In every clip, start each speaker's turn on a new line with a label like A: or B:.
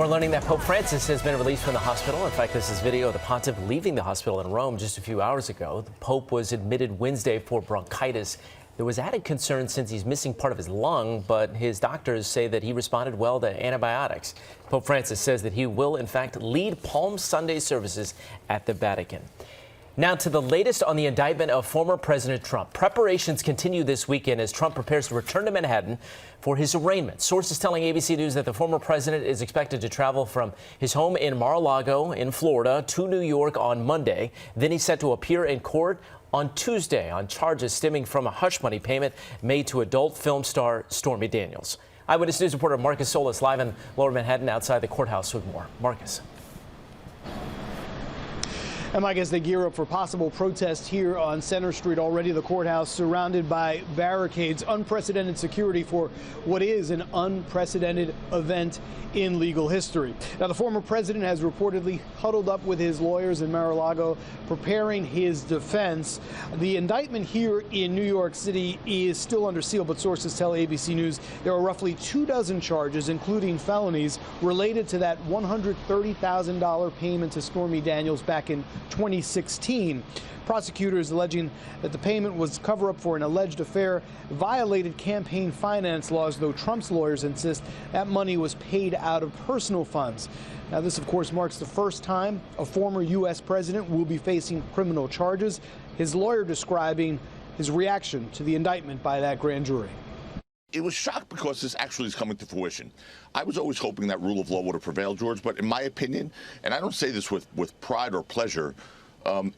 A: We're learning that Pope Francis has been released from the hospital. In fact, this is video of the pontiff leaving the hospital in Rome just a few hours ago. The Pope was admitted Wednesday for bronchitis. There was added concern since he's missing part of his lung, but his doctors say that he responded well to antibiotics. Pope Francis says that he will, in fact, lead Palm Sunday services at the Vatican. Now to the latest on the indictment of former President Trump. Preparations continue this weekend as Trump prepares to return to Manhattan for his arraignment. Sources telling ABC News that the former president is expected to travel from his home in Mar-a-Lago in Florida to New York on Monday. Then he's set to appear in court on Tuesday on charges stemming from a hush money payment made to adult film star Stormy Daniels. Eyewitness News reporter Marcus Solis live in Lower Manhattan outside the courthouse with more. Marcus.
B: And Mike, as they gear up for possible protest here on Center Street, already the courthouse surrounded by barricades, unprecedented security for what is an unprecedented event in legal history. Now, the former president has reportedly huddled up with his lawyers in Mar-a-Lago preparing his defense. The indictment here in New York City is still under seal, but sources tell ABC News there are roughly 24 charges, including felonies, related to that $130,000 payment to Stormy Daniels back in 2016. Prosecutors alleging that the payment was cover-up for an alleged affair, violated campaign finance laws, though Trump's lawyers insist that money was paid out of personal funds. Now, this, of course, marks the first time a former U.S. president will be facing criminal charges. His lawyer describing his reaction to the indictment by that grand jury.
C: It was shocked because this actually is coming to fruition. I was always hoping that rule of law would have prevailed, George, but in my opinion, and I don't say this with pride or pleasure,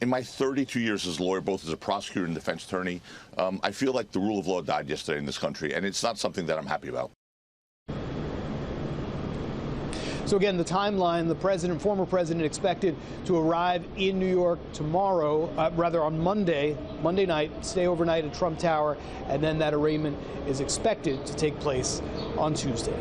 C: in my 32 years as a lawyer, both as a prosecutor and defense attorney, I feel like the rule of law died yesterday in this country, and it's not something that I'm happy about.
B: So again, the timeline, the former president expected to arrive in New York tomorrow, on Monday night, stay overnight at Trump Tower, and then that arraignment is expected to take place on Tuesday.